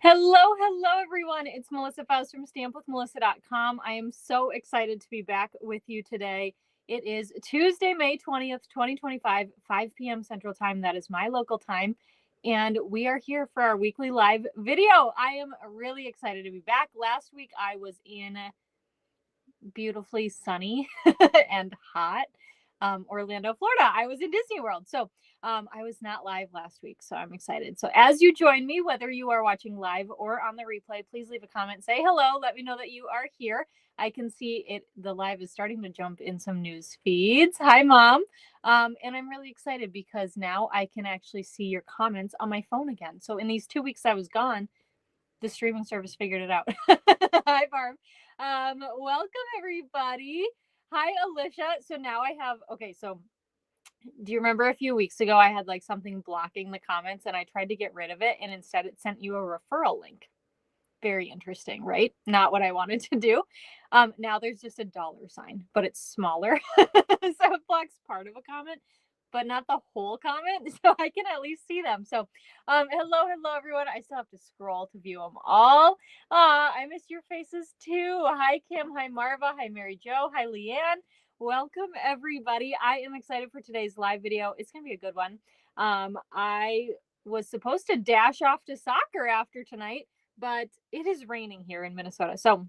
Hello, everyone. It's Melissa Faust from stampwithmelissa.com. I am so excited to be back with you today. It is Tuesday, May 20th, 2025, 5 p.m. Central Time. That is my local time. And we are here for our weekly live video. I am really excited to be back. Last week, I was in beautifully sunny and hot Orlando, Florida. I was in Disney World. So I was not live last week, so I'm excited. So as you join me, whether you are watching live or on the replay, please leave a comment, say hello, let me know that you are here. I can see it. The live is starting to jump in some news feeds. Hi, Mom. And I'm really excited because now I can actually see your comments on my phone again. So in these 2 weeks I was gone, the streaming service figured it out. Hi, Barb. Welcome, everybody. Hi, Alicia. So now I have, okay, so do you remember a few weeks ago I had like something blocking the comments and I tried to get rid of it and instead it sent you a referral link? Very interesting, right? Not what I wanted to do. Now there's just a dollar sign, but it's smaller. So it blocks part of a comment, but not the whole comment. So I can at least see them. So hello, everyone. I still have to scroll to view them all. I miss your faces too. Hi, Kim. Hi, Marva. Hi, Mary Jo. Hi, Leanne. Welcome, everybody. I am excited for today's live video. It's going to be a good one. I was supposed to dash off to soccer after tonight, but it is raining here in Minnesota. So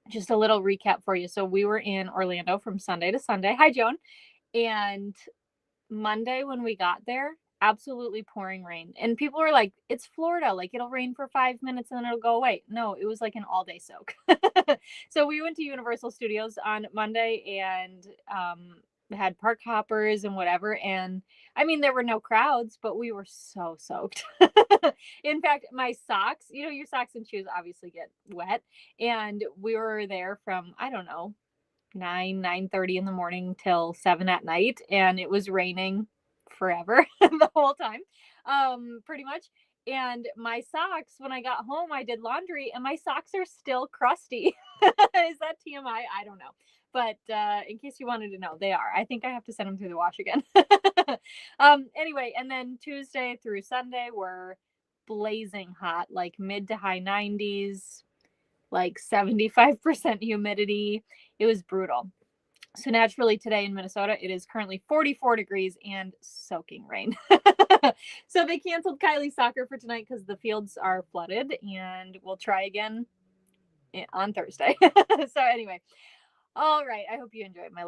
just a little recap for you. So we were in Orlando from Sunday to Sunday. Hi, Joan. And Monday when we got there, absolutely pouring rain. And people were like, it's Florida. Like it'll rain for 5 minutes and then it'll go away. No, it was like an all day soak. So we went to Universal Studios on Monday and had park hoppers and whatever. And I mean, there were no crowds, but we were so soaked. In fact, my socks, your socks and shoes obviously get wet. And we were there from, I don't know, 9:30 in the morning till 7 at night, and it was raining forever the whole time, pretty much. And my socks, when I got home, I did laundry and my socks are still crusty. Is that TMI? I don't know. But in case you wanted to know, they are. I think I have to send them through the wash again. Anyway, and then Tuesday through Sunday were blazing hot, like mid to high 90s, like 75% humidity. It was brutal. So naturally today in Minnesota, it is currently 44 degrees and soaking rain. So they canceled Kylie's soccer for tonight because the fields are flooded, and we'll try again on Thursday. So anyway, all right. I hope you enjoyed my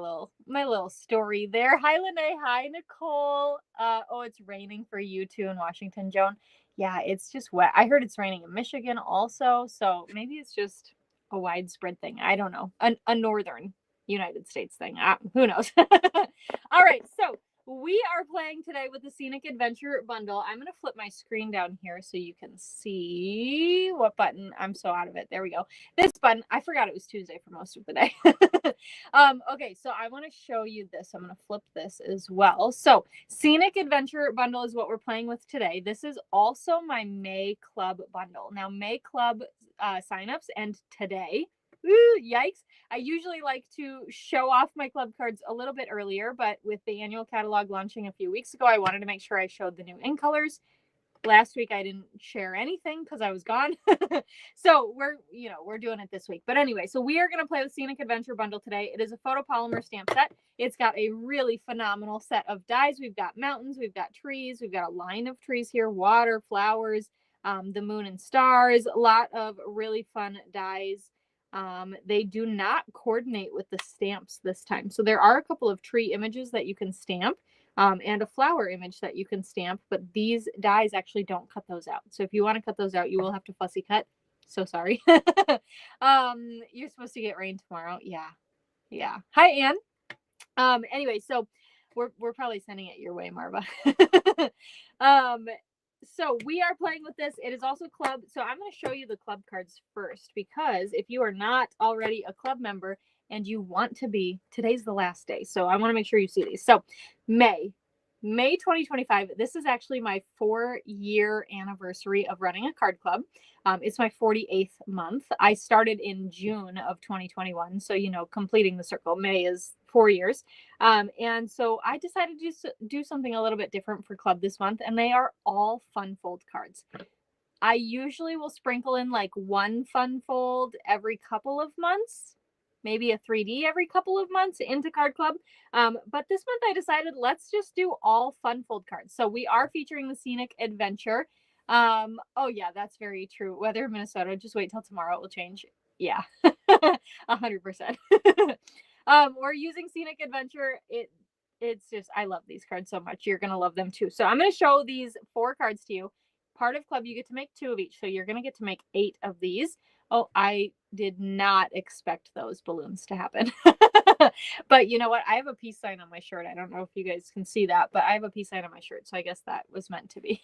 little story there. Hi, Lene. Hi, Nicole. Oh, it's raining for you too in Washington, Joan. Yeah, it's just wet. I heard it's raining in Michigan also, so maybe it's just a widespread thing. I don't know. A northern United States thing. Who knows? All right, so we are playing today with the Scenic Adventure bundle. I'm going to flip my screen down here so you can see what button. I'm so out of it. There we go. This button. I forgot it was Tuesday for most of the day. Okay, so I want to show you this. I'm going to flip this as well. So Scenic Adventure bundle is what we're playing with today. This is also my May Club bundle. Now, May Club signups end today. Ooh, yikes. I usually like to show off my club cards a little bit earlier, but with the annual catalog launching a few weeks ago, I wanted to make sure I showed the new in colors. Last week I didn't share anything because I was gone. So we're doing it this week. But anyway, so we are going to play with Scenic Adventure bundle today. It is a photopolymer stamp set. It's got a really phenomenal set of dies. We've got mountains, we've got trees, we've got a line of trees here, water, flowers, the moon and stars, a lot of really fun dies. They do not coordinate with the stamps this time. So there are a couple of tree images that you can stamp, and a flower image that you can stamp, but these dies actually don't cut those out. So if you want to cut those out, you will have to fussy cut. So sorry. You're supposed to get rain tomorrow. Yeah. Hi, Anne. Anyway, so we're probably sending it your way, Marva. So we are playing with this. It is also club. So I'm going to show you the club cards first, because if you are not already a club member and you want to be, today's the last day. So I want to make sure you see these. So May 2025. This is actually my 4-year anniversary of running a card club. It's my 48th month. I started in June of 2021. So, completing the circle. May is 4 years. And so I decided to do something a little bit different for club this month, and they are all fun fold cards. I usually will sprinkle in like one fun fold every couple of months, maybe a 3D every couple of months into Card Club. But this month I decided let's just do all fun fold cards. So we are featuring the Scenic Adventure. Oh yeah, that's very true. Weather in Minnesota, just wait till tomorrow, it will change. Yeah, 100%. We're using Scenic Adventure. It's just, I love these cards so much. You're going to love them too. So I'm going to show these 4 cards to you. Part of club, you get to make 2 of each. So you're going to get to make 8 of these. Oh, I did not expect those balloons to happen. But you know what? I have a peace sign on my shirt. I don't know if you guys can see that, but I have a peace sign on my shirt. So I guess that was meant to be.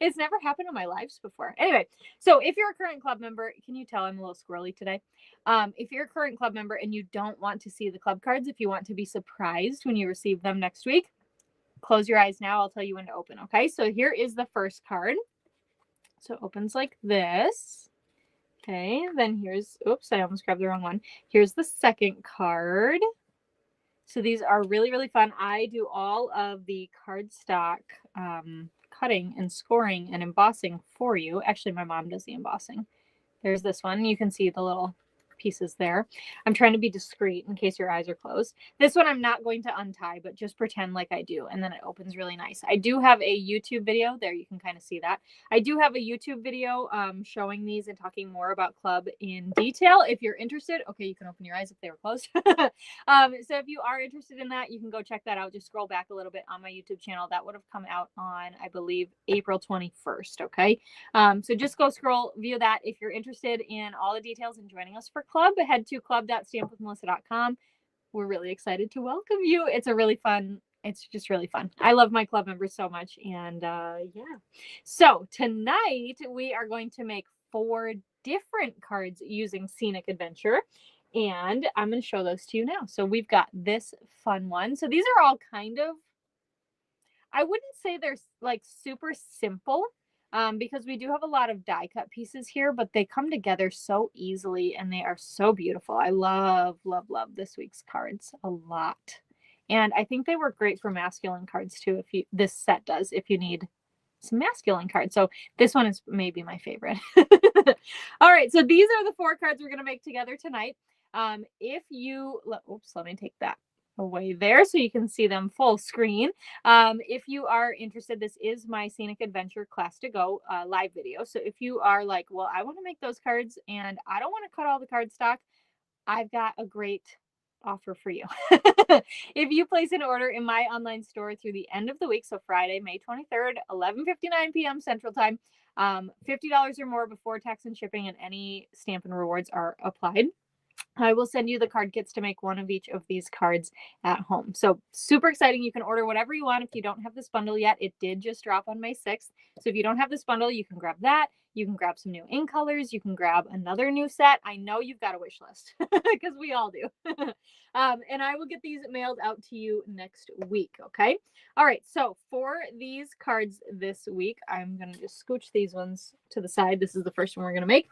It's never happened in my lives before. Anyway, so if you're a current club member, can you tell I'm a little squirrely today? If you're a current club member and you don't want to see the club cards, if you want to be surprised when you receive them next week, close your eyes now. I'll tell you when to open. Okay. So here is the first card. So it opens like this. Okay, then here's, oops, I almost grabbed the wrong one. Here's the second card. So these are really, really fun. I do all of the cardstock cutting and scoring and embossing for you. Actually, my mom does the embossing. There's this one. You can see the little pieces there. I'm trying to be discreet in case your eyes are closed. This one I'm not going to untie, but just pretend like I do, and then it opens really nice. I do have a YouTube video there. You can kind of see that. I do have a YouTube video showing these and talking more about club in detail. If you're interested, okay, you can open your eyes if they were closed. So if you are interested in that, you can go check that out. Just scroll back a little bit on my YouTube channel. That would have come out on, I believe, April 21st. Okay. So just go scroll, view that. If you're interested in all the details and joining us for club, head to club.stampwithmelissa.com. We're really excited to welcome you. It's just really fun. I love my club members so much. And yeah. So tonight we are going to make 4 different cards using Scenic Adventure. And I'm going to show those to you now. So we've got this fun one. So these are all kind of, I wouldn't say they're like super simple, because we do have a lot of die cut pieces here, but they come together so easily and they are so beautiful. I love, love, love this week's cards a lot. And I think they work great for masculine cards too. This set does, if you need some masculine cards. So this one is maybe my favorite. All right. So these are the 4 cards we're going to make together tonight. Let me take that away there so you can see them full screen. If you are interested, this is my Scenic Adventure Class to Go live video. So if you are like, well, I want to make those cards and I don't want to cut all the cardstock, I've got a great offer for you. If you place an order in my online store through the end of the week, so Friday, May 23rd, 11:59 p.m. Central Time, $50 or more before tax and shipping, and any Stampin' rewards are applied, I will send you the card kits to make one of each of these cards at home. So super exciting. You can order whatever you want. If you don't have this bundle yet, it did just drop on May 6th. So if you don't have this bundle, you can grab that. You can grab some new ink colors. You can grab another new set. I know you've got a wish list because we all do. And I will get these mailed out to you next week. Okay. All right. So for these cards this week, I'm going to just scooch these ones to the side. This is the first one we're going to make.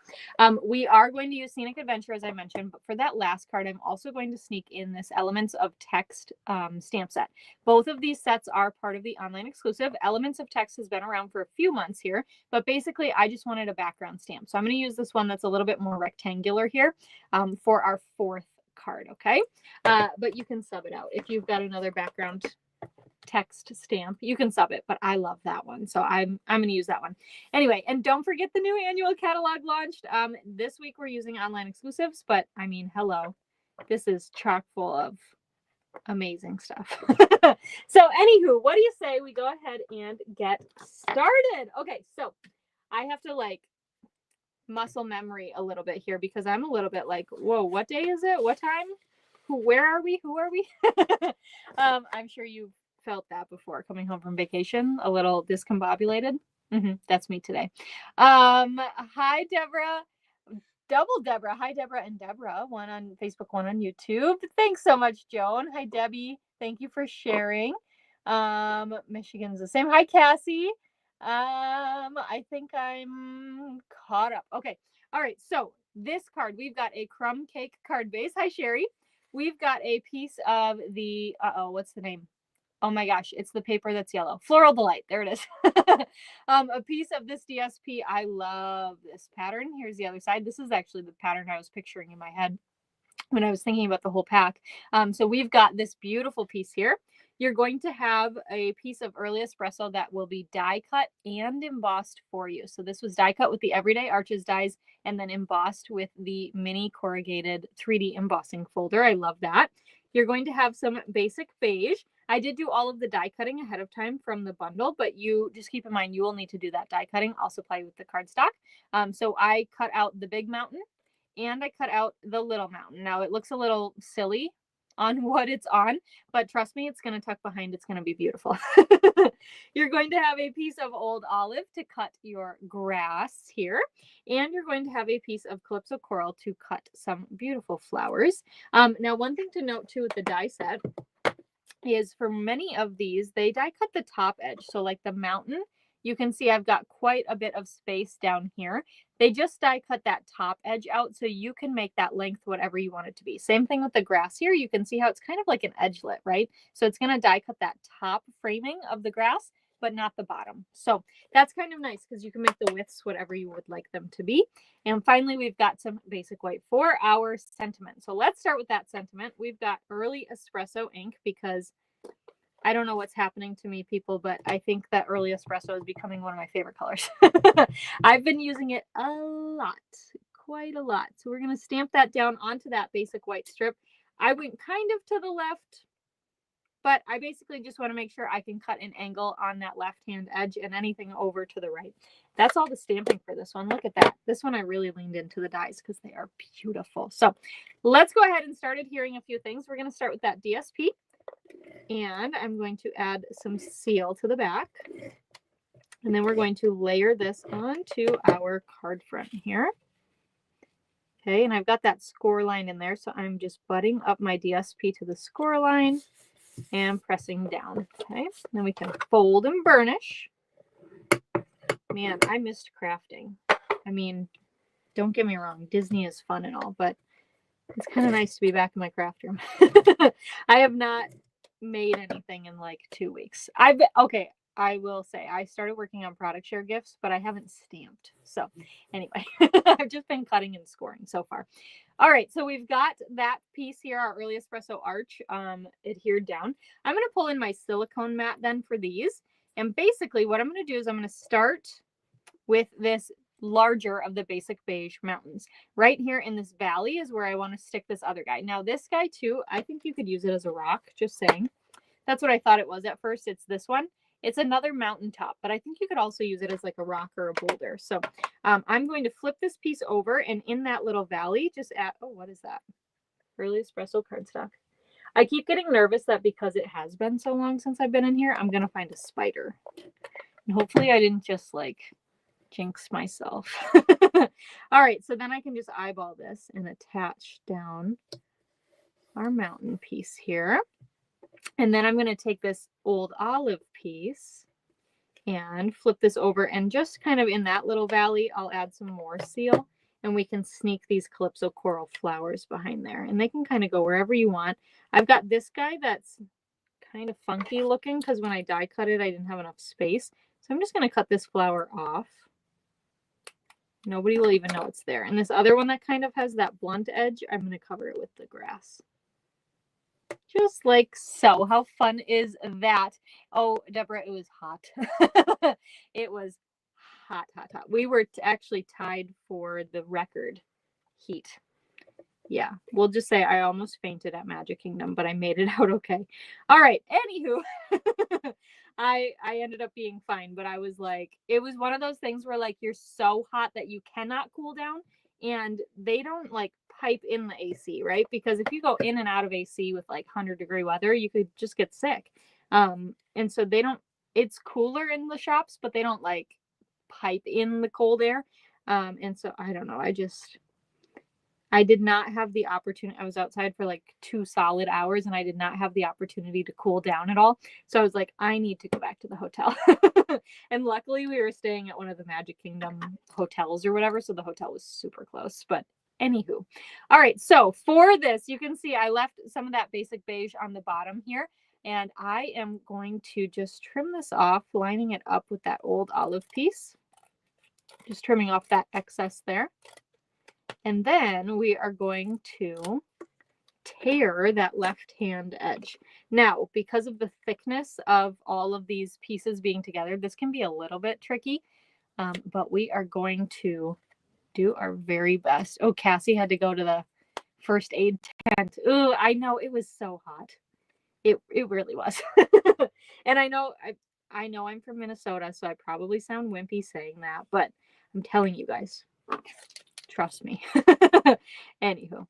We are going to use Scenic Adventure, as I mentioned, but for that last card, I'm also going to sneak in this Elements of Text stamp set. Both of these sets are part of the online exclusive. Elements of Text has been around for a few months here, but basically I just wanted a background stamp. So I'm going to use this one that's a little bit more rectangular here for our 4th card, okay? But you can sub it out. If you've got another background text stamp, you can sub it, but I love that one, so I'm going to use that one anyway. And don't forget the new annual catalog launched this week. We're using online exclusives, but I mean, hello, this is chock full of amazing stuff. So anywho, what do you say we go ahead and get started? Okay, so I have to like muscle memory a little bit here because I'm a little bit like, whoa, what day is it? What time? Where are we? Who are we? I'm sure you've felt that before, coming home from vacation, a little discombobulated. That's me today. Hi, Deborah. Double Deborah. Hi, Deborah and Deborah. One on Facebook, one on YouTube. Thanks so much, Joan. Hi, Debbie. Thank you for sharing. Michigan's the same. Hi, Cassie. I think I'm caught up. Okay. All right. So this card, we've got a crumb cake card base. Hi, Sherry. We've got a piece of the, what's the name? Oh my gosh, it's the paper that's yellow. Floral Delight. There it is. A piece of this DSP. I love this pattern. Here's the other side. This is actually the pattern I was picturing in my head when I was thinking about the whole pack. So we've got this beautiful piece here. You're going to have a piece of early espresso that will be die cut and embossed for you. So this was die cut with the Everyday Arches dies and then embossed with the mini corrugated 3D embossing folder. I love that. You're going to have some basic beige. I did do all of the die cutting ahead of time from the bundle, but you just keep in mind you will need to do that die cutting. I'll supply you with the cardstock. So I cut out the big mountain and I cut out the little mountain. Now it looks a little silly on what it's on, but trust me, it's going to tuck behind. It's going to be beautiful. You're going to have a piece of old olive to cut your grass here. And you're going to have a piece of Calypso Coral to cut some beautiful flowers. Now, one thing to note too with the die set is for many of these, they die cut the top edge. So like the mountain, you can see I've got quite a bit of space down here. They just die cut that top edge out so you can make that length whatever you want it to be. Same thing with the grass here. You can see how it's kind of like an edgelet, right? So it's going to die cut that top framing of the grass, but not the bottom. So that's kind of nice because you can make the widths whatever you would like them to be. And finally, we've got some basic white for our sentiment. So let's start with that sentiment. We've got Early Espresso ink because I don't know what's happening to me, people, but I think that Early Espresso is becoming one of my favorite colors. I've been using it a lot, quite a lot. So we're going to stamp that down onto that basic white strip. I went kind of to the left, but I basically just want to make sure I can cut an angle on that left-hand edge and anything over to the right. That's all the stamping for this one. Look at that. This one I really leaned into the dies because they are beautiful. So let's go ahead and start adhering a few things. We're going to start with that DSP. And I'm going to add some seal to the back. And then we're going to layer this onto our card front here. Okay, and I've got that score line in there, so I'm just butting up my DSP to the score line and pressing down. Okay, then we can fold and burnish. Man, I missed crafting. I mean, don't get me wrong, Disney is fun and all, but it's kind of nice to be back in my craft room. I have not made anything in like 2 weeks. Okay, I will say I started working on product share gifts, but I haven't stamped. So anyway, I've just been cutting and scoring so far. All right, so we've got that piece here, our Early Espresso arch adhered down. I'm going to pull in my silicone mat then for these. And basically what I'm going to do is I'm going to start with this larger of the basic beige mountains. Right here in this valley is where I want to stick this other guy. Now this guy too, I think you could use it as a rock, just saying. That's what I thought it was at first. It's this one. It's another mountaintop, but I think you could also use it as like a rock or a boulder. So I'm going to flip this piece over and in that little valley, just add, oh, what is that? Early Espresso cardstock. I keep getting nervous that because it has been so long since I've been in here, I'm going to find a spider. And hopefully I didn't just like jinx myself. All right, so then I can just eyeball this and attach down our mountain piece here. And then I'm going to take this old olive piece and flip this over, and just kind of in that little valley, I'll add some more seal and we can sneak these Calypso Coral flowers behind there, and they can kind of go wherever you want. I've got this guy that's kind of funky looking because when I die cut it, I didn't have enough space. So I'm just going to cut this flower off. Nobody will even know it's there. And this other one that kind of has that blunt edge, I'm going to cover it with the grass. Just like so. How fun is that? Oh, Deborah, it was hot. It was hot, hot, hot. We were actually tied for the record heat. Yeah, we'll just say I almost fainted at Magic Kingdom, but I made it out okay. All right, anywho, I ended up being fine, but I was like, it was one of those things where like you're so hot that you cannot cool down, and they don't like pipe in the AC, right? Because if you go in and out of AC with like 100-degree weather, you could just get sick. And so they don't, it's cooler in the shops, but they don't like pipe in the cold air. And so I don't know, I did not have the opportunity. I was outside for like 2 solid hours and I did not have the opportunity to cool down at all. So I was like, I need to go back to the hotel. And luckily we were staying at one of the Magic Kingdom hotels or whatever. So the hotel was super close, but anywho. All right. So for this, you can see I left some of that basic beige on the bottom here. And I am going to just trim this off, lining it up with that old olive piece. Just trimming off that excess there. And then we are going to tear that left hand edge. Now, because of the thickness of all of these pieces being together, this can be a little bit tricky, but we are going to do our very best. Oh, Cassie had to go to the first aid tent. Ooh, I know, it was so hot. It really was. And I know I'm from Minnesota, so I probably sound wimpy saying that, but I'm telling you guys, trust me. Anywho.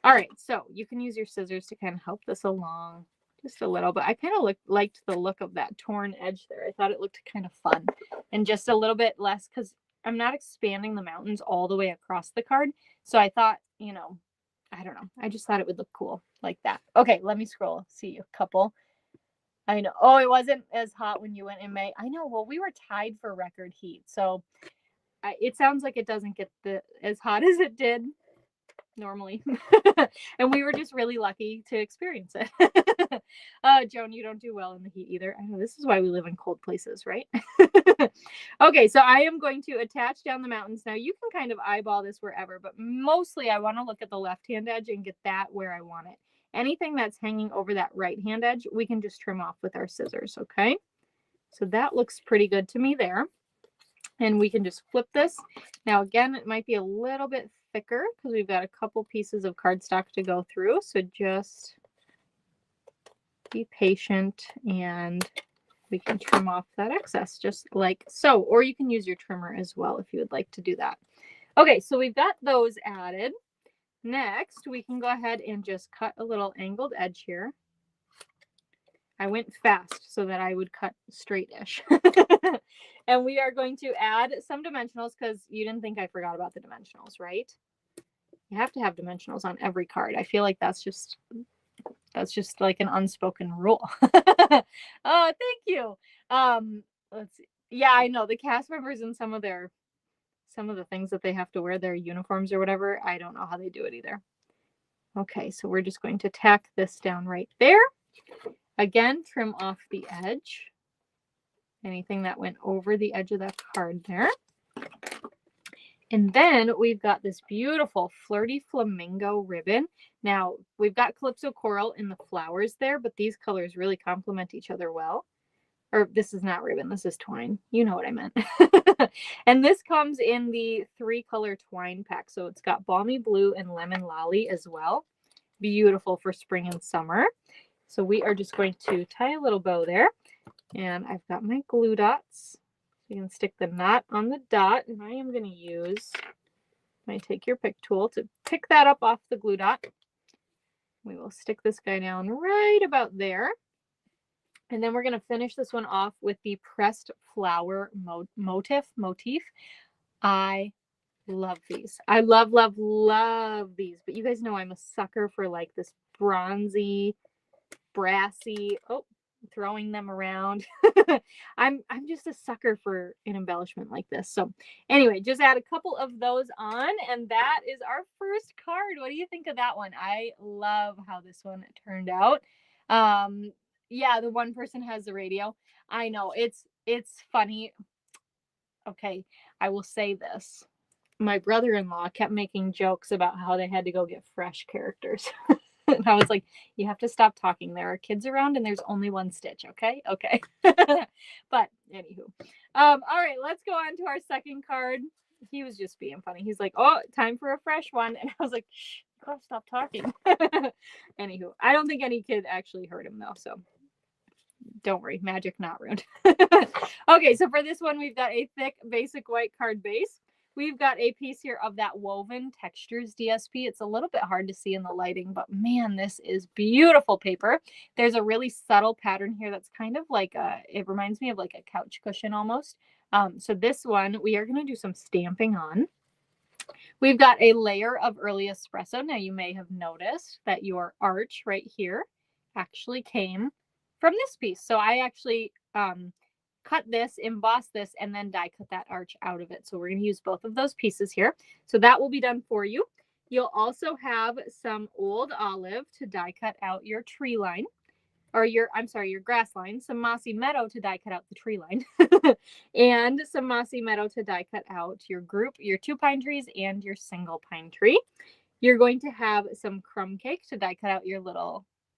All right, so you can use your scissors to kind of help this along just a little, but I kind of liked the look of that torn edge there. I thought it looked kind of fun and just a little bit less, because I'm not expanding the mountains all the way across the card. So I thought, you know, I don't know. I just thought it would look cool like that. Okay, let me scroll. See a couple. I know. Oh, it wasn't as hot when you went in May. I know. Well, we were tied for record heat. So it sounds like it doesn't get as hot as it did normally. And we were just really lucky to experience it. Joan, you don't do well in the heat either. I know, this is why we live in cold places, right? Okay, so I am going to attach down the mountains. Now you can kind of eyeball this wherever, but mostly I want to look at the left hand edge and get that where I want it. Anything that's hanging over that right hand edge, we can just trim off with our scissors. Okay, so that looks pretty good to me there. And we can just flip this. Now, again, it might be a little bit thicker because we've got a couple pieces of cardstock to go through. So just be patient and we can trim off that excess just like so. Or you can use your trimmer as well if you would like to do that. Okay, so we've got those added. Next, we can go ahead and just cut a little angled edge here. I went fast so that I would cut straight-ish. And we are going to add some dimensionals because you didn't think I forgot about the dimensionals, right? You have to have dimensionals on every card. I feel like that's just like an unspoken rule. Oh, thank you. Let's see. Yeah, I know the cast members and some of the things that they have to wear, their uniforms or whatever. I don't know how they do it either. Okay, so we're just going to tack this down right there. Again, trim off the edge. Anything that went over the edge of that card there. And then we've got this beautiful flirty flamingo ribbon. Now, we've got Calypso Coral in the flowers there, but these colors really complement each other well. Or this is not ribbon, this is twine. You know what I meant. And this comes in the 3-color twine pack. So it's got balmy blue and lemon lolly as well. Beautiful for spring and summer. So we are just going to tie a little bow there. And I've got my glue dots. You can stick the knot on the dot. And I am going to use my Take Your Pick tool to pick that up off the glue dot. We will stick this guy down right about there. And then we're going to finish this one off with the pressed flower motif. I love these. I love these. But you guys know I'm a sucker for like this bronzy, brassy, throwing them around. I'm just a sucker for an embellishment like this. So anyway, just add a couple of those on, and that is our first card. What do you think of that one? I love how this one turned out. Yeah, the one person has the radio. I know, it's funny. Okay, I will say this. My brother-in-law kept making jokes about how they had to go get fresh characters. And I was like, you have to stop talking. There are kids around and there's only one Stitch. Okay. Okay. But anywho. All right, let's go on to our second card. He was just being funny. He's like, oh, time for a fresh one. And I was like, shh, you gotta stop talking. Anywho, I don't think any kid actually heard him though. So don't worry, magic not ruined. Okay, so for this one, we've got a thick basic white card base. We've got a piece here of that woven textures DSP. It's a little bit hard to see in the lighting, but man, this is beautiful paper. There's a really subtle pattern here that's kind of like it reminds me of like a couch cushion almost. So this one, we are going to do some stamping on. We've got a layer of early espresso. Now you may have noticed that your arch right here actually came from this piece. So I actually cut this, emboss this, and then die cut that arch out of it. So we're going to use both of those pieces here. So that will be done for you. You'll also have some old olive to die cut out your tree line. or I'm sorry, your grass line, some mossy meadow to die cut out the tree line, and some mossy meadow to die cut out your group, your 2 pine trees and your single pine tree. You're going to have some crumb cake to die cut out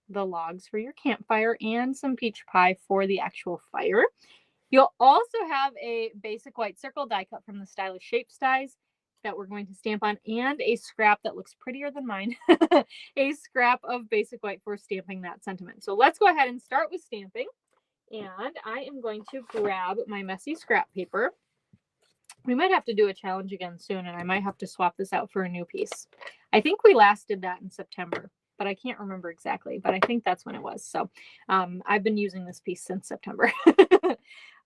the logs for your campfire, and some peach pie for the actual fire. You'll also have a basic white circle die cut from the Stylish Shapes dies that we're going to stamp on, and a scrap that looks prettier than mine, a scrap of basic white for stamping that sentiment. So let's go ahead and start with stamping. And I am going to grab my messy scrap paper. We might have to do a challenge again soon, and I might have to swap this out for a new piece. I think we last did that in September, but I can't remember exactly, but I think that's when it was. So I've been using this piece since September.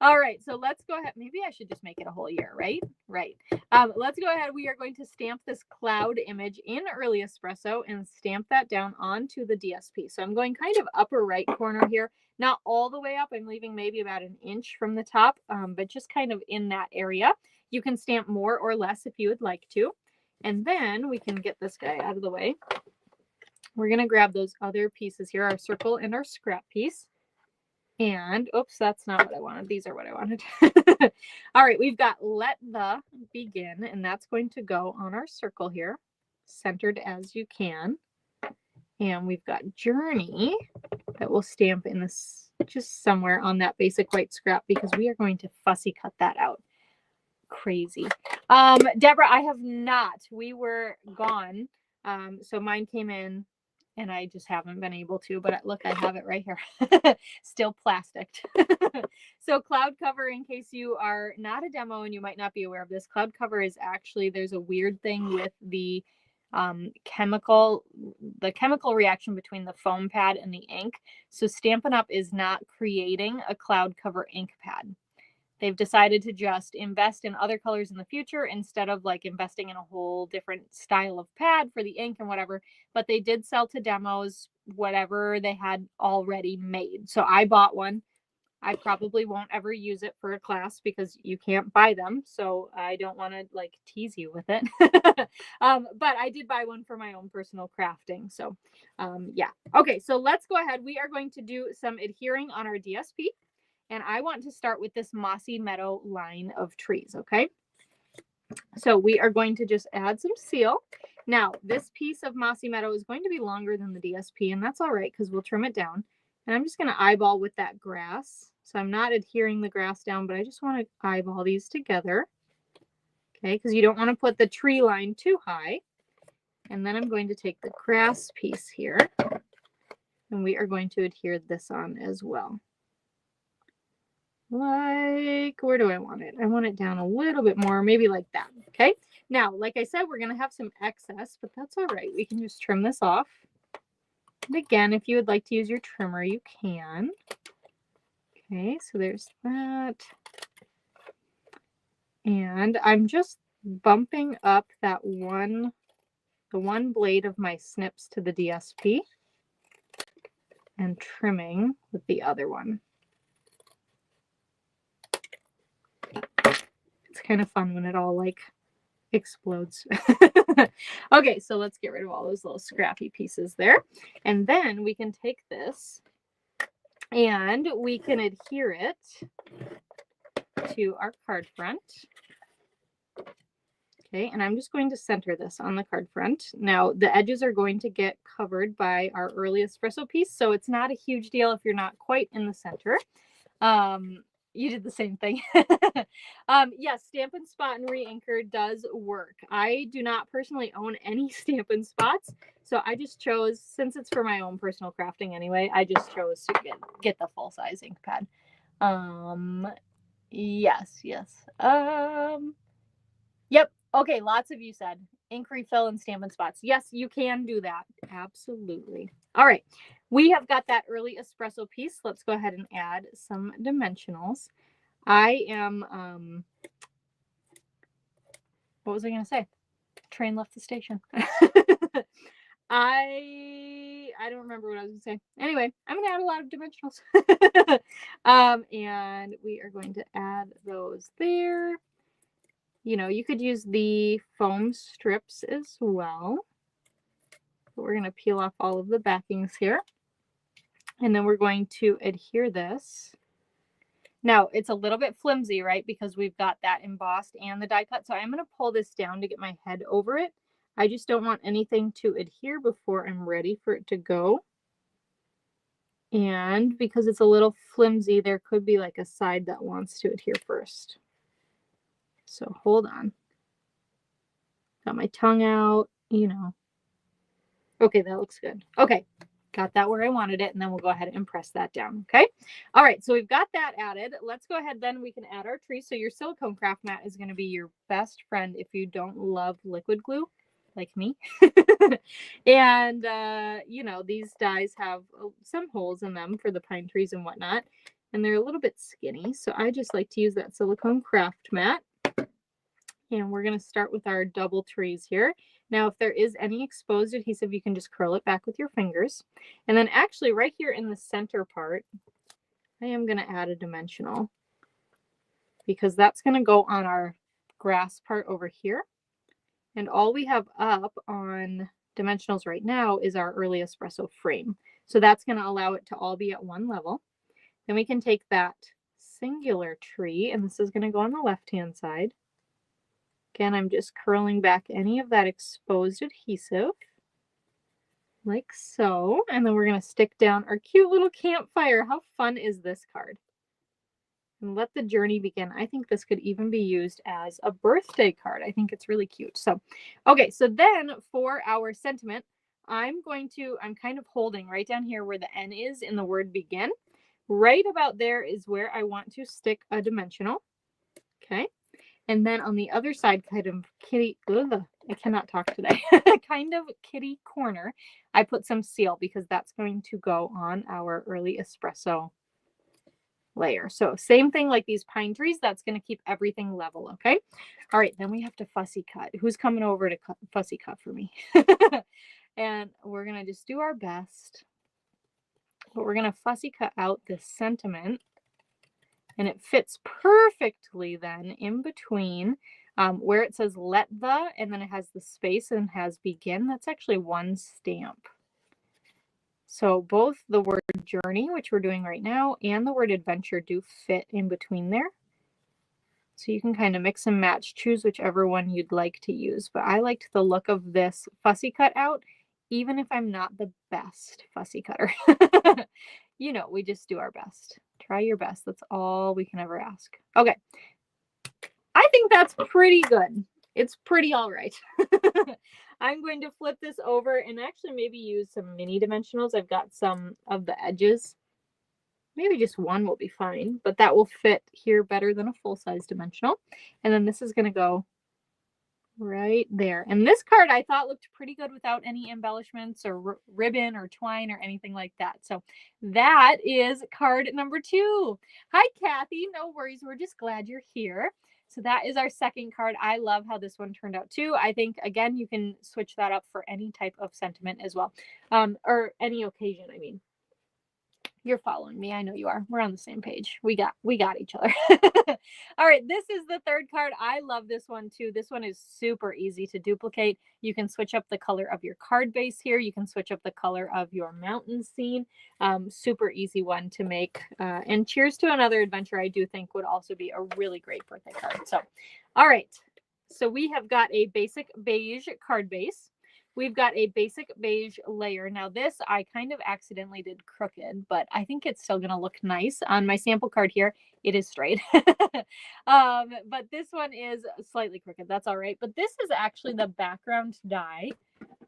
All right, so let's go ahead. Maybe I should just make it a whole year, right? Right. Let's go ahead. We are going to stamp this cloud image in Early Espresso and stamp that down onto the DSP. So I'm going kind of upper right corner here, not all the way up. I'm leaving maybe about an inch from the top, but just kind of in that area. You can stamp more or less if you would like to. And then we can get this guy out of the way. We're going to grab those other pieces here, our circle and our scrap piece. And, oops, that's not what I wanted. These are what I wanted. All right, we've got let the begin, and that's going to go on our circle here, centered as you can. And we've got journey that we'll stamp in this just somewhere on that basic white scrap, because we are going to fussy cut that out. Crazy. Deborah, I have not. We were gone. So mine came in and I just haven't been able to, but look, I have it right here. Still plastic. So cloud cover, in case you are not a demo and you might not be aware of this, cloud cover is actually, there's a weird thing with the chemical reaction between the foam pad and the ink. So Stampin' Up! Is not creating a cloud cover ink pad. They've decided to just invest in other colors in the future instead of like investing in a whole different style of pad for the ink and whatever. But they did sell to demos whatever they had already made. So I bought one. I probably won't ever use it for a class because you can't buy them. So I don't want to like tease you with it. But I did buy one for my own personal crafting. So yeah. Okay, so let's go ahead. We are going to do some adhering on our DSP. And I want to start with this mossy meadow line of trees, okay? So we are going to just add some seal. Now, this piece of mossy meadow is going to be longer than the DSP, and that's all right because we'll trim it down. And I'm just going to eyeball with that grass. So I'm not adhering the grass down, but I just want to eyeball these together, okay? Because you don't want to put the tree line too high. And then I'm going to take the grass piece here, and we are going to adhere this on as well. Like, where do I want it? I want it down a little bit more, maybe like that. Okay. Now, like I said, we're going to have some excess, but that's all right. We can just trim this off. And again, if you would like to use your trimmer, you can. Okay. So there's that. And I'm just bumping up the one blade of my snips to the DSP and trimming with the other one. It's kind of fun when it all like explodes. Okay, so let's get rid of all those little scrappy pieces there. And then we can take this and we can adhere it to our card front. Okay, and I'm just going to center this on the card front. Now, the edges are going to get covered by our Early Espresso piece, so it's not a huge deal if you're not quite in the center. You did the same thing. Yes, Stampin' Spot and Re-Anchor does work. I do not personally own any Stampin' Spots, so I just chose, since it's for my own personal crafting anyway, I just chose to get the full-size ink pad. Yes. Yep. Okay, lots of you said ink refill and Stampin' Spots. Yes, you can do that. Absolutely. All right. We have got that Early Espresso piece. Let's go ahead and add some dimensionals. I am, what was I going to say? Train left the station. I don't remember what I was going to say. Anyway, I'm going to add a lot of dimensionals. And we are going to add those there. You know, you could use the foam strips as well. But we're going to peel off all of the backings here. And then we're going to adhere this. Now, it's a little bit flimsy, right? Because we've got that embossed and the die cut. So I'm going to pull this down to get my head over it. I just don't want anything to adhere before I'm ready for it to go. And because it's a little flimsy, there could be like a side that wants to adhere first. So hold on. Got my tongue out, you know. Okay, that looks good. Okay, got that where I wanted it, and then we'll go ahead and press that down, okay? All right, so we've got that added. Let's go ahead then, we can add our tree. So your silicone craft mat is gonna be your best friend if you don't love liquid glue, like me. And, you know, these dies have some holes in them for the pine trees and whatnot, and they're a little bit skinny. So I just like to use that silicone craft mat. And we're going to start with our double trees here. Now, if there is any exposed adhesive, you can just curl it back with your fingers. And then actually right here in the center part, I am going to add a dimensional because that's going to go on our grass part over here. And all we have up on dimensionals right now is our early espresso frame. So that's going to allow it to all be at one level. Then we can take that singular tree, and this is going to go on the left-hand side. Again, I'm just curling back any of that exposed adhesive, like so. And then we're going to stick down our cute little campfire. How fun is this card? And let the journey begin. I think this could even be used as a birthday card. I think it's really cute. So, okay, so then for our sentiment, I'm kind of holding right down here where the N is in the word begin. Right about there is where I want to stick a dimensional. Okay. And then on the other side, kind of kitty, I cannot talk today, kind of kitty corner, I put some seal because that's going to go on our early espresso layer. So same thing like these pine trees, that's going to keep everything level, okay? All right, then we have to fussy cut. Who's coming over to fussy cut for me? And we're going to just do our best, but we're going to fussy cut out this sentiment. And it fits perfectly then in between where it says let the, and then it has the space and has begin. That's actually one stamp. So both the word journey, which we're doing right now, and the word adventure do fit in between there. So you can kind of mix and match, choose whichever one you'd like to use. But I liked the look of this fussy cut out, even if I'm not the best fussy cutter. You know, we just do our best. Try your best. That's all we can ever ask. Okay. I think that's pretty good. It's pretty all right. I'm going to flip this over and actually maybe use some mini dimensionals. I've got some of the edges. Maybe just one will be fine, but that will fit here better than a full-size dimensional. And then this is going to go right there. And this card I thought looked pretty good without any embellishments or ribbon or twine or anything like that. So that is card number 2. Hi, Kathy. No worries. We're just glad you're here. So that is our second card. I love how this one turned out too. I think, again, you can switch that up for any type of sentiment as well, or any occasion, I mean. You're following me. I know you are. We're on the same page. We got each other. All right. This is the third card. I love this one too. This one is super easy to duplicate. You can switch up the color of your card base here. You can switch up the color of your mountain scene. Super easy one to make. And cheers to another adventure, I do think would also be a really great birthday card. So, all right. So we have got a basic beige card base. We've got a basic beige layer. Now this, I kind of accidentally did crooked, but I think it's still going to look nice. On my sample card here, it is straight. But this one is slightly crooked. That's all right. But this is actually the background die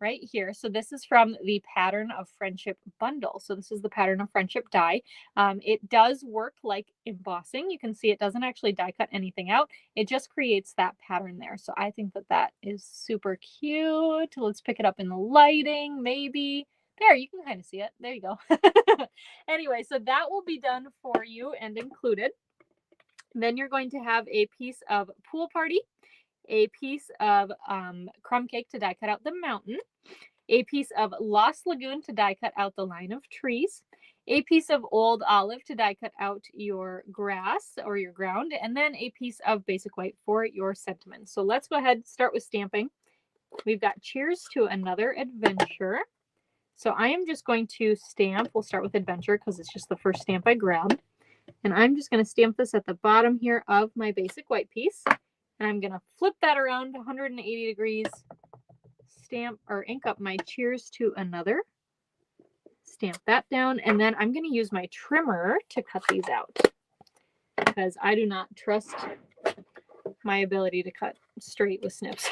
right here. So this is from the Pattern of Friendship bundle. So this is the Pattern of Friendship die. It does work like embossing. You can see it doesn't actually die cut anything out. It just creates that pattern there. So I think that that is super cute. Let's pick it up in the lighting, maybe. There, you can kind of see it. There you go. Anyway, so that will be done for you and included. Then you're going to have a piece of Pool Party, a piece of Crumb Cake to die cut out the mountain, a piece of Lost Lagoon to die cut out the line of trees, a piece of Old Olive to die cut out your grass or your ground, and then a piece of Basic White for your sentiment. So let's go ahead and start with stamping. We've got Cheers to Another Adventure. So I am just going to stamp. We'll start with Adventure because it's just the first stamp I grabbed. And I'm just going to stamp this at the bottom here of my basic white piece. And I'm going to flip that around 180 degrees, stamp or ink up my Cheers to Another. Stamp that down. And then I'm going to use my trimmer to cut these out because I do not trust my ability to cut straight with snips.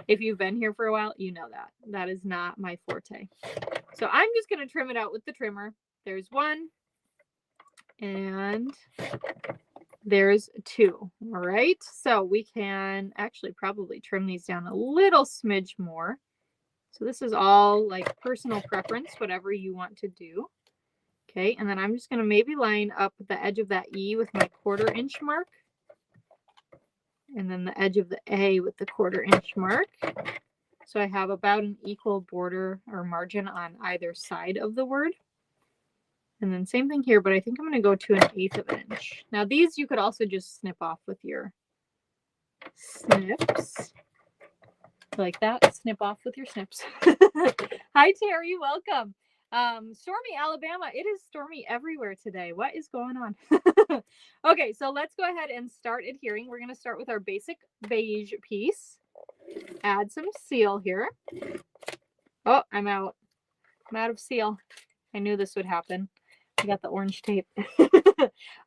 If you've been here for a while, you know that. That is not my forte. So I'm just going to trim it out with the trimmer. There's one. And there's two. All right. So we can actually probably trim these down a little smidge more. So this is all like personal preference, whatever you want to do. Okay. And then I'm just going to maybe line up the edge of that E with my 1/4 inch mark. And then the edge of the A with the 1/4 inch mark. So I have about an equal border or margin on either side of the word. And then same thing here, but I think I'm going to go to 1/8 of an inch. Now these you could also just snip off with your snips. Like that, snip off with your snips. Hi Terry, welcome. Stormy, Alabama. It is stormy everywhere today. What is going on? Okay, so let's go ahead and start adhering. We're going to start with our basic beige piece. Add some seal here. Oh, I'm out. I'm out of seal. I knew this would happen. I got the orange tape.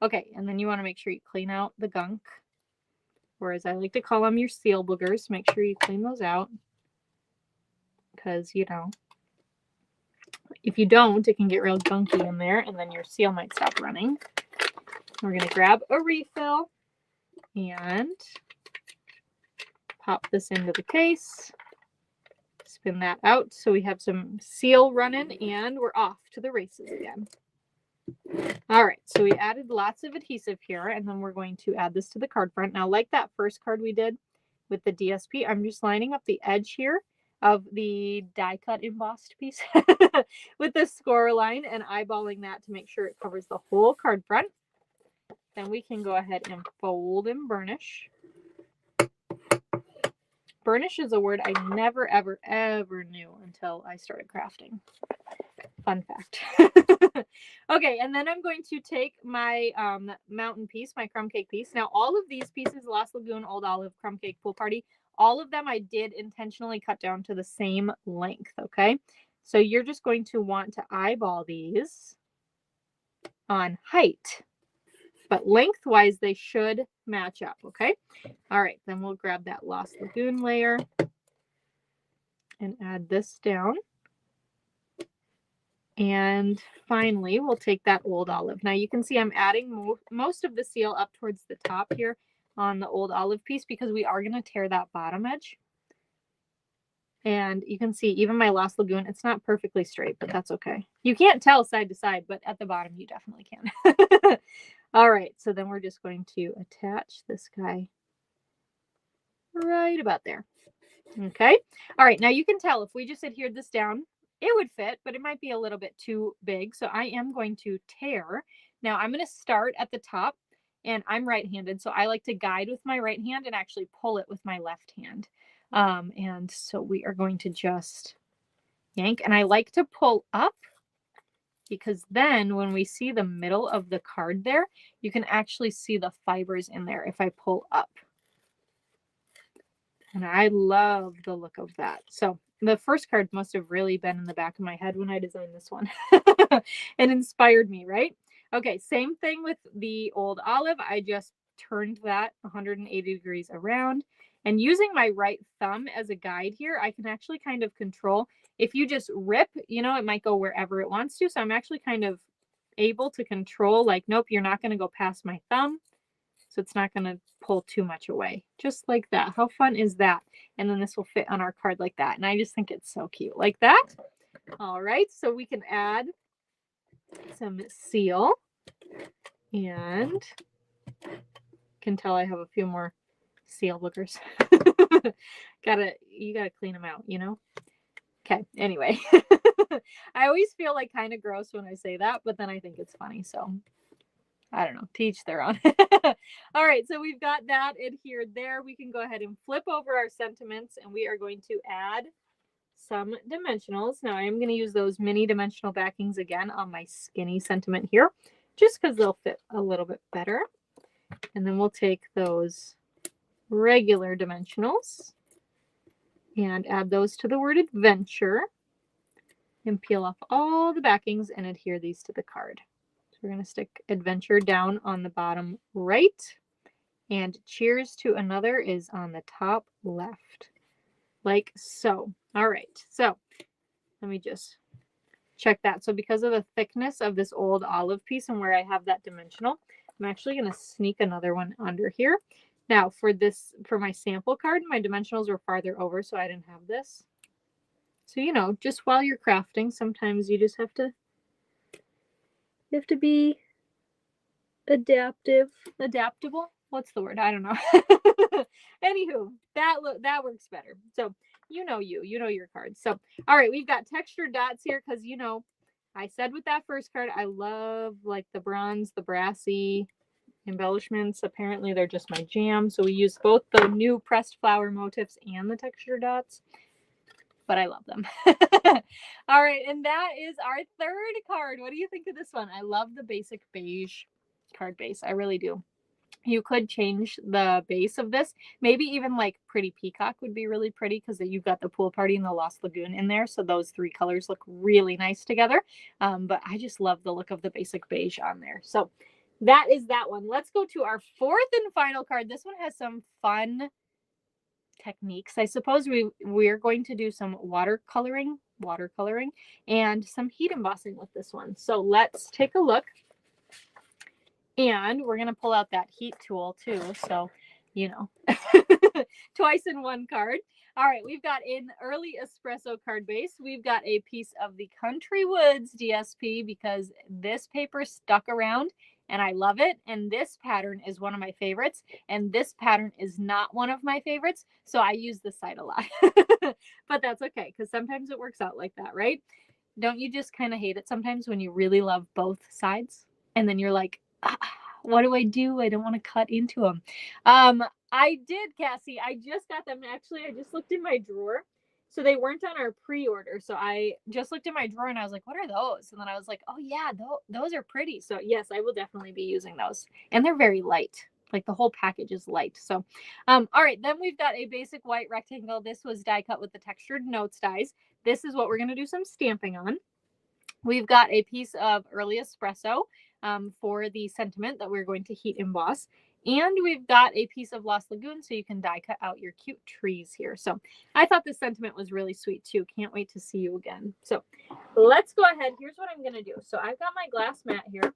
Okay, and then you want to make sure you clean out the gunk, or as I like to call them, your seal boogers. Make sure you clean those out because, you know, if you don't, it can get real gunky in there, and then your seal might stop running. We're going to grab a refill and pop this into the case. Spin that out so we have some seal running, and we're off to the races again. All right, so we added lots of adhesive here, and then we're going to add this to the card front. Now, like that first card we did with the DSP, I'm just lining up the edge here of the die cut embossed piece with the score line and eyeballing that to make sure it covers the whole card front. Then we can go ahead and fold and burnish. Burnish is a word I never, ever, ever knew until I started crafting. Fun fact. Okay, and then I'm going to take my mountain piece, my crumb cake piece. Now, all of these pieces, Lost Lagoon, Old Olive, Crumb Cake, Pool Party, all of them I did intentionally cut down to the same length, okay? So you're just going to want to eyeball these on height, but lengthwise they should match up, okay? All right, then we'll grab that Lost Lagoon layer and add this down. And finally, we'll take that Old Olive. Now you can see I'm adding most of the seal up towards the top here on the Old Olive piece because we are going to tear that bottom edge. And you can see even my Lost Lagoon, it's not perfectly straight, but that's okay. You can't tell side to side, but at the bottom you definitely can. All right, so then we're just going to attach this guy right about there. Okay. All right, now you can tell if we just adhered this down, it would fit, but it might be a little bit too big. So I am going to tear. Now I'm going to start at the top, and I'm right-handed. So I like to guide with my right hand and actually pull it with my left hand. And so we are going to just yank, and I like to pull up because then when we see the middle of the card there, you can actually see the fibers in there if I pull up. And I love the look of that. So the first card must have really been in the back of my head when I designed this one. It inspired me, right? Okay, same thing with the Old Olive. I just turned that 180 degrees around. And using my right thumb as a guide here, I can actually kind of control. If you just rip, you know, it might go wherever it wants to. So I'm actually kind of able to control, like, nope, you're not going to go past my thumb. So it's not going to pull too much away. Just like that. How fun is that? And then this will fit on our card like that. And I just think it's so cute. Like that. All right. So we can add some seal. And can tell I have a few more seal boogers. You gotta clean them out, you know? Okay. Anyway. I always feel like kind of gross when I say that, but then I think it's funny. So I don't know, teach their own. All right, so we've got that adhered there. We can go ahead and flip over our sentiments, and we are going to add some dimensionals. Now I am going to use those mini dimensional backings again on my skinny sentiment here, just because they'll fit a little bit better. And then we'll take those regular dimensionals and add those to the word adventure and peel off all the backings and adhere these to the card. So we're going to stick adventure down on the bottom right, and cheers to another is on the top left, like so. All right, so let me just check that. So because of the thickness of this old olive piece and where I have that dimensional, I'm actually going to sneak another one under here. Now for my sample card, my dimensionals were farther over, so I didn't have this. So, you know, just while you're crafting, sometimes you just have to be adaptable. What's the word? I don't know. Anywho, that works better. So you know your cards. So all right, we've got textured dots here because you know I said with that first card I love like the bronze, the brassy embellishments. Apparently they're just my jam. So we use both the new pressed flower motifs and the textured dots, but I love them. All right, and that is our third card. What do you think of this one? I love the basic beige card base. I really do. You could change the base of this. Maybe even like Pretty Peacock would be really pretty because you've got the Pool Party and the Lost Lagoon in there. So those three colors look really nice together. But I just love the look of the basic beige on there. So that is that one. Let's go to our fourth and final card. This one has some fun techniques. I suppose we're going to do some watercoloring and some heat embossing with this one. So let's take a look. And we're going to pull out that heat tool too. So, you know, twice in one card. All right, we've got an early espresso card base. We've got a piece of the Country Woods DSP because this paper stuck around and I love it. And this pattern is one of my favorites. And this pattern is not one of my favorites. So I use this side a lot. But that's okay because sometimes it works out like that, right? Don't you just kind of hate it sometimes when you really love both sides? And then you're like, what do? I don't want to cut into them. I did, Cassie. I just got them. Actually, I just looked in my drawer. So they weren't on our pre-order. So I just looked in my drawer and I was like, what are those? And then I was like, oh yeah, those are pretty. So yes, I will definitely be using those. And they're very light. Like the whole package is light. So, all right, then we've got a basic white rectangle. This was die cut with the textured notes dies. This is what we're going to do some stamping on. We've got a piece of early espresso for the sentiment that we're going to heat emboss. And we've got a piece of Lost Lagoon so you can die cut out your cute trees here. So I thought this sentiment was really sweet too. Can't wait to see you again. So let's go ahead. Here's what I'm going to do. So I've got my glass mat here.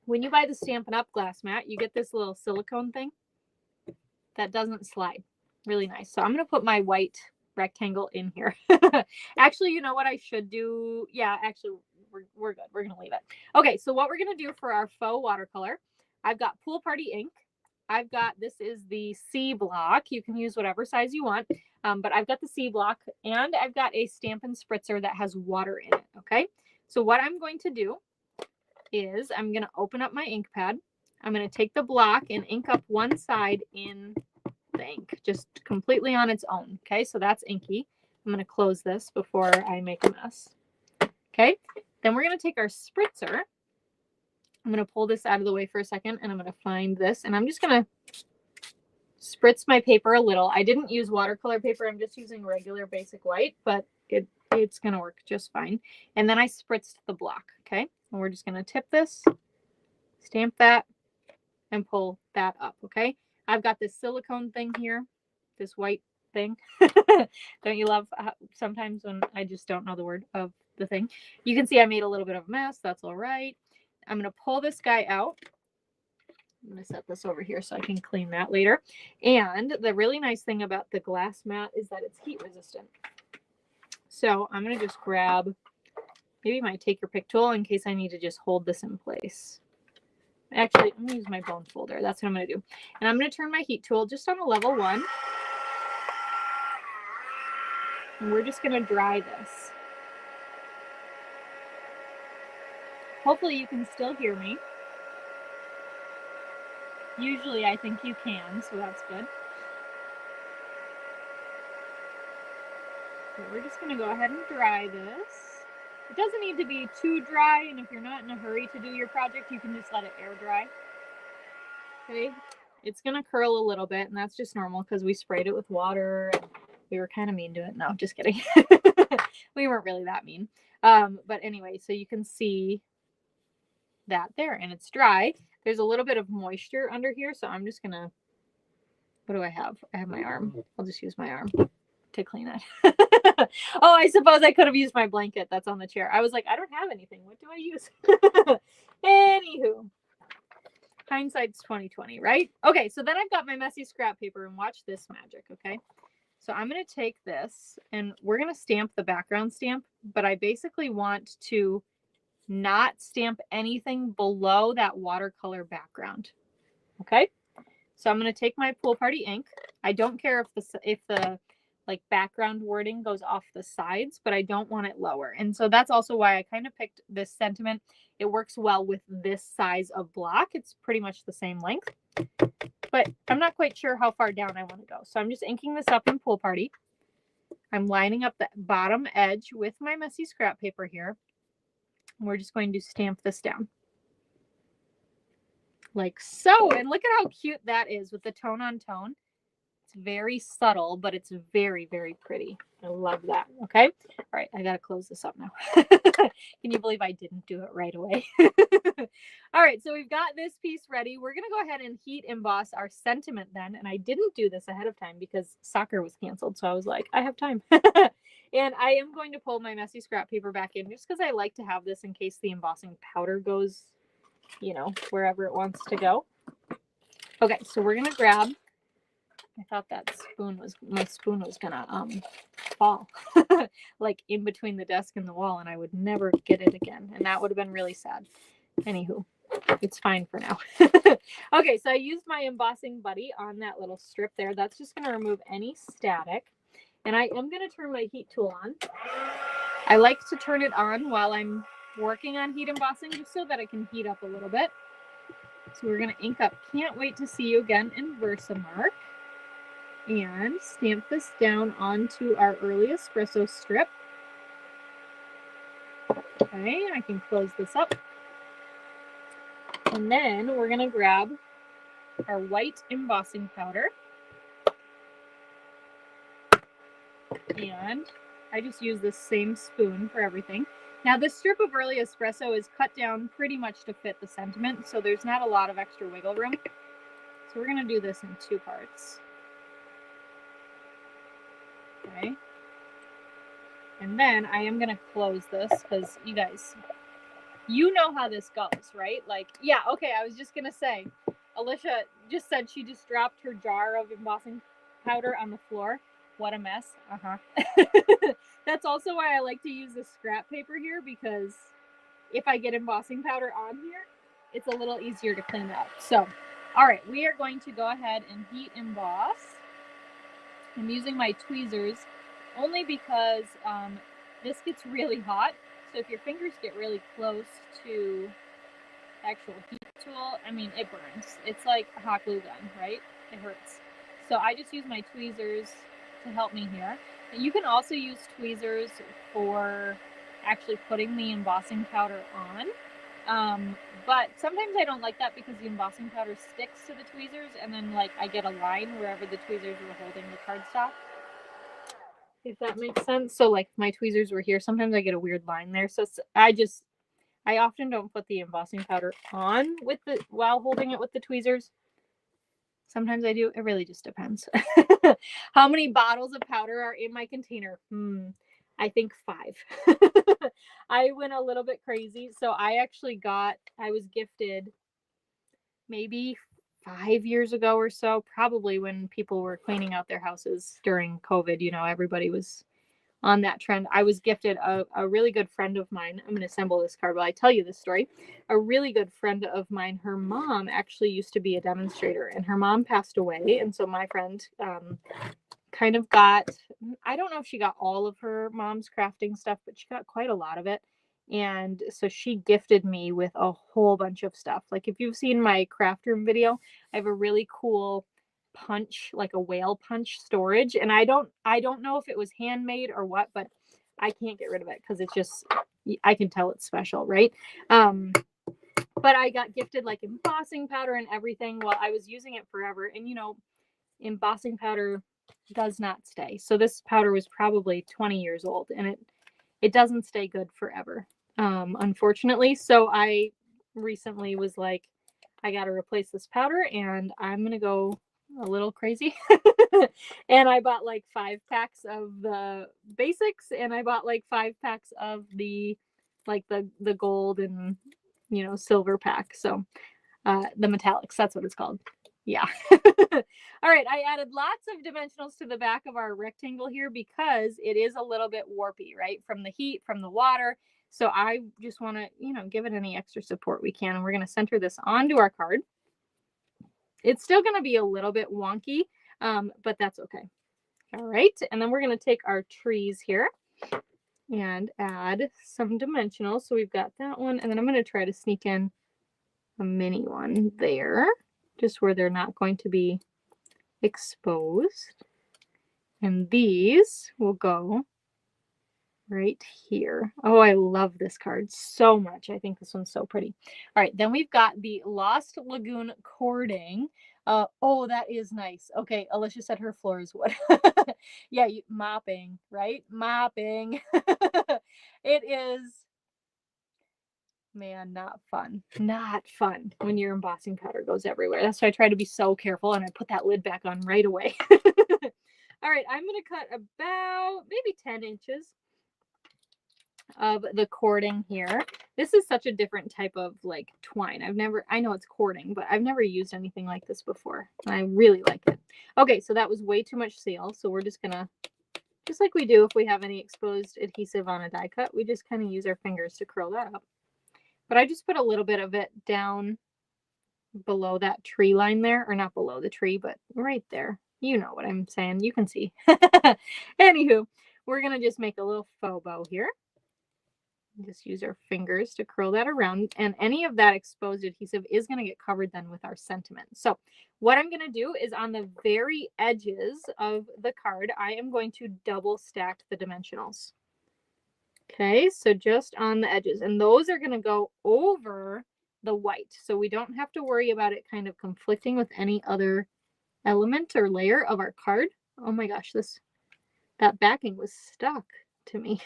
When you buy the Stampin' Up! Glass mat, you get this little silicone thing that doesn't slide. Really nice. So I'm going to put my white rectangle in here. Actually, you know what I should do? Yeah, actually, we're good. We're going to leave it. Okay, so what we're going to do for our faux watercolor, I've got Pool Party ink. This is the C block. You can use whatever size you want, but I've got the C block, and I've got a Stampin' spritzer that has water in it, okay? So what I'm going to do is I'm going to open up my ink pad. I'm going to take the block and ink up one side in the ink, just completely on its own, okay? So that's inky. I'm going to close this before I make a mess, okay? Then we're going to take our spritzer. I'm going to pull this out of the way for a second, and I'm going to find this, and I'm just going to spritz my paper a little. I didn't use watercolor paper. I'm just using regular basic white, but it's going to work just fine. And then I spritzed the block, okay? And we're just going to tip this, stamp that, and pull that up, okay? I've got this silicone thing here, this white thing. Don't you love sometimes when I just don't know the word of the thing? You can see I made a little bit of a mess. That's all right. I'm going to pull this guy out. I'm going to set this over here so I can clean that later. And the really nice thing about the glass mat is that it's heat resistant. So I'm going to just grab maybe my take your pick tool in case I need to just hold this in place. Actually, I'm going to use my bone folder. That's what I'm going to do. And I'm going to turn my heat tool just on a level 1. And we're just going to dry this. Hopefully you can still hear me. Usually I think you can, so that's good. Okay, we're just going to go ahead and dry this. It doesn't need to be too dry, and if you're not in a hurry to do your project, you can just let it air dry. Okay, it's going to curl a little bit, and that's just normal because we sprayed it with water and we were kind of mean to it. No, just kidding. We weren't really that mean. But anyway, so you can see that there, and it's dry. There's a little bit of moisture under here, so I'm just going to, what do I have? I have my arm. I'll just use my arm to clean it. Oh, I suppose I could have used my blanket that's on the chair. I was like, I don't have anything. What do I use? Anywho, hindsight's 2020, right? Okay, so then I've got my messy scrap paper, and watch this magic, okay? So I'm going to take this and we're going to stamp the background stamp, but I basically want to not stamp anything below that watercolor background. Okay? So I'm going to take my Pool Party ink. I don't care if the like background wording goes off the sides, but I don't want it lower. And so that's also why I kind of picked this sentiment. It works well with this size of block. It's pretty much the same length, but I'm not quite sure how far down I want to go. So I'm just inking this up in Pool Party. I'm lining up the bottom edge with my messy scrap paper here. We're just going to stamp this down like so. And look at how cute that is with the tone on tone. It's very subtle, but it's very, very pretty. I love that. Okay. All right. I got to close this up now. Can you believe I didn't do it right away? All right. So we've got this piece ready. We're going to go ahead and heat emboss our sentiment then. And I didn't do this ahead of time because soccer was canceled. So I was like, I have time. And I am going to pull my messy scrap paper back in just because I like to have this in case the embossing powder goes, you know, wherever it wants to go. Okay. So we're going to grab, I thought that my spoon was gonna fall like in between the desk and the wall, and I would never get it again, and that would have been really sad. Anywho, it's fine for now. Okay, so I used my embossing buddy on that little strip there. That's just gonna remove any static, and I am gonna turn my heat tool on. I like to turn it on while I'm working on heat embossing just so that it can heat up a little bit. So we're gonna ink up Can't Wait to See You Again in Versamark. And stamp this down onto our early espresso strip. Okay, I can close this up. And then we're going to grab our white embossing powder. And I just use this same spoon for everything. Now this strip of early espresso is cut down pretty much to fit the sentiment, so there's not a lot of extra wiggle room. So we're going to do this in 2 parts. Okay. And then I am going to close this because you guys, you know how this goes, right? Like, yeah, okay, I was just going to say, Alicia just said she just dropped her jar of embossing powder on the floor. What a mess. That's also why I like to use the scrap paper here, because if I get embossing powder on here, it's a little easier to clean it up. So, all right, we are going to go ahead and heat emboss. I'm using my tweezers only because this gets really hot. So if your fingers get really close to the actual heat tool, I mean, it burns. It's like a hot glue gun, right? It hurts. So I just use my tweezers to help me here. And you can also use tweezers for actually putting the embossing powder on. But sometimes I don't like that because the embossing powder sticks to the tweezers, and then like I get a line wherever the tweezers were holding the cardstock, if that makes sense. So like my tweezers were here, sometimes I get a weird line there. So I often don't put the embossing powder on while holding it with the tweezers. Sometimes I do. It really just depends. How many bottles of powder are in my container? I think 5. I went a little bit crazy. So I was gifted maybe 5 years ago or so, probably when people were cleaning out their houses during COVID. You know, everybody was on that trend. I was gifted a really good friend of mine. I'm going to assemble this card while I tell you this story. A really good friend of mine, her mom actually used to be a demonstrator, and her mom passed away. And so my friend kind of got, I don't know if she got all of her mom's crafting stuff, but she got quite a lot of it. And so she gifted me with a whole bunch of stuff. Like if you've seen my craft room video, I have a really cool punch, like a whale punch storage. And I don't know if it was handmade or what, but I can't get rid of it because it's just, I can tell it's special, right? But I got gifted like embossing powder and everything while I was using it forever. And embossing powder does not stay. So this powder was probably 20 years old, and it doesn't stay good forever, unfortunately. So I recently was like, I got to replace this powder, and I'm going to go a little crazy. And I bought like 5 packs of the basics, and I bought like 5 packs of the gold and silver pack. So the metallics, that's what it's called. Yeah. All right, I added lots of dimensionals to the back of our rectangle here because it is a little bit warpy, right? From the heat, from the water. So I just want to, give it any extra support we can. And we're going to center this onto our card. It's still going to be a little bit wonky, but that's okay. All right, and then we're going to take our trees here and add some dimensionals. So we've got that one, and then I'm going to try to sneak in a mini one there, just where they're not going to be exposed. And these will go right here. Oh, I love this card so much. I think this one's so pretty. All right, then we've got the Lost Lagoon cording. Oh, that is nice. Okay, Alicia said her floor is wood. Yeah, mopping, right? Mopping. It is, man, not fun. Not fun when your embossing powder goes everywhere. That's why I try to be so careful, and I put that lid back on right away. All right, I'm going to cut about maybe 10 inches of the cording here. This is such a different type of like twine. I know it's cording, but I've never used anything like this before. I really like it. Okay, so that was way too much seal. So we're just gonna, just like we do if we have any exposed adhesive on a die cut, we just kind of use our fingers to curl that up. But I just put a little bit of it down below that tree line there, or not below the tree, but right there. You know what I'm saying. You can see. Anywho, we're gonna just make a little faux bow here. Just use our fingers to curl that around, and any of that exposed adhesive is going to get covered then with our sentiment. So what I'm going to do is on the very edges of the card, I am going to double stack the dimensionals. Okay, so just on the edges, and those are going to go over the white. So we don't have to worry about it kind of conflicting with any other element or layer of our card. Oh my gosh, that backing was stuck to me.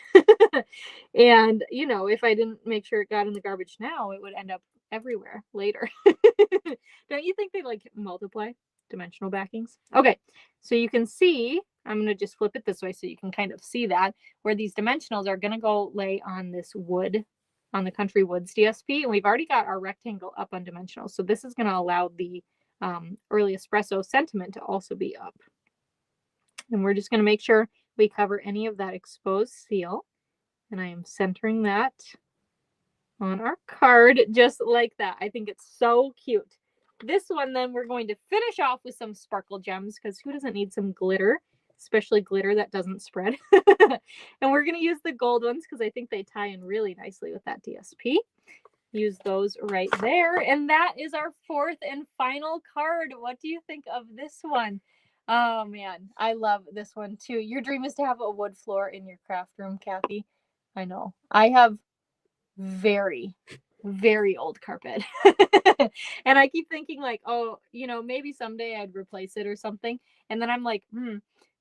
And if I didn't make sure it got in the garbage now, it would end up everywhere later. Don't you think they like multiply dimensional backings? Okay, so you can see, I'm going to just flip it this way so you can kind of see that, where these dimensionals are going to go lay on this wood, on the Country Woods DSP, and we've already got our rectangle up on dimensionals. So this is going to allow the Early Espresso sentiment to also be up. And we're just going to make sure we cover any of that exposed seal. And I am centering that on our card just like that. I think it's so cute. This one, then we're going to finish off with some sparkle gems, because who doesn't need some glitter, especially glitter that doesn't spread. And we're going to use the gold ones because I think they tie in really nicely with that DSP. Use those right there. And that is our 4th and final card. What do you think of this one? Oh man, I love this one too. Your dream is to have a wood floor in your craft room, Kathy. I know. I have very, very old carpet. And I keep thinking like, oh, maybe someday I'd replace it or something. And then I'm like,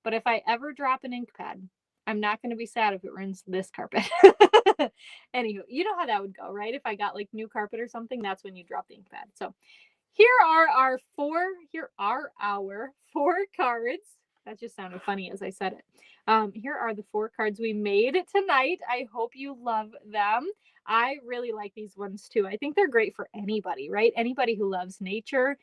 but if I ever drop an ink pad, I'm not going to be sad if it ruins this carpet. Anywho, you know how that would go, right? If I got like new carpet or something, that's when you drop the ink pad. So here are our 4 cards. That just sounded funny as I said it. Here are the 4 cards we made tonight. I hope you love them. I really like these ones too. I think they're great for anybody, right? Anybody who loves nature,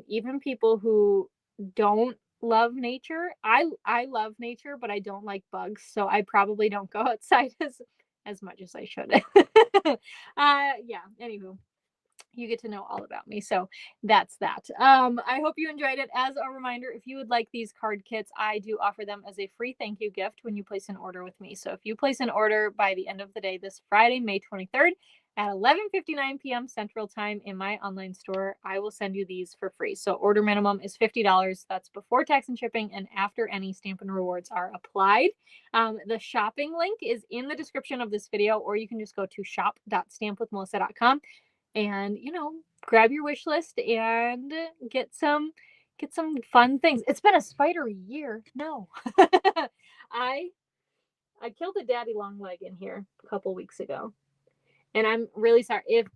even people who don't love nature. I love nature, but I don't like bugs, so I probably don't go outside as much as I should. Yeah, anywho. You get to know all about me. So that's that. I hope you enjoyed it. As a reminder, if you would like these card kits, I do offer them as a free thank you gift when you place an order with me. So if you place an order by the end of the day this Friday, May 23rd, at 11:59 p.m. Central Time in my online store, I will send you these for free. So order minimum is $50. That's before tax and shipping and after any Stampin' rewards are applied. The shopping link is in the description of this video, or you can just go to shop.stampwithmelissa.com and, grab your wish list and get some fun things. It's been a spider year. No. I killed a daddy long leg in here a couple weeks ago. And I'm really sorry if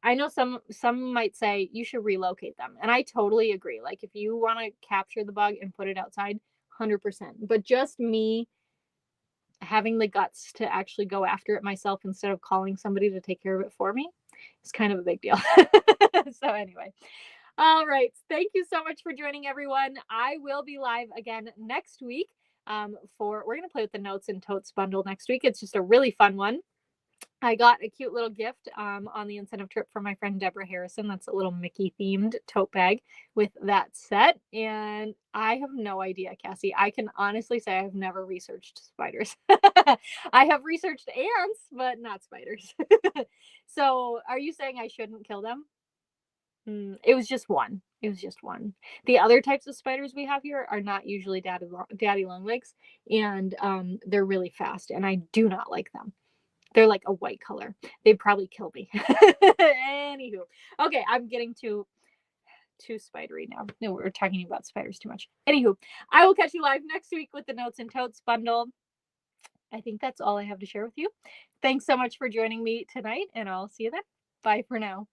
I know some might say you should relocate them. And I totally agree. Like if you want to capture the bug and put it outside, 100%. But just me having the guts to actually go after it myself instead of calling somebody to take care of it for me is kind of a big deal. So anyway. All right. Thank you so much for joining, everyone. I will be live again next week. We're going to play with the Notes and Totes bundle next week. It's just a really fun one. I got a cute little gift on the incentive trip from my friend Deborah Harrison. That's a little Mickey themed tote bag with that set. And I have no idea, Cassie. I can honestly say I have never researched spiders. I have researched ants, but not spiders. So are you saying I shouldn't kill them? It was just one. It was just one. The other types of spiders we have here are not usually daddy long legs, and they're really fast, and I do not like them. They're like a white color. They'd probably kill me. Anywho, okay, I'm getting too spidery now. No, we're talking about spiders too much. Anywho, I will catch you live next week with the Notes and Totes bundle. I think that's all I have to share with you. Thanks so much for joining me tonight, and I'll see you then. Bye for now.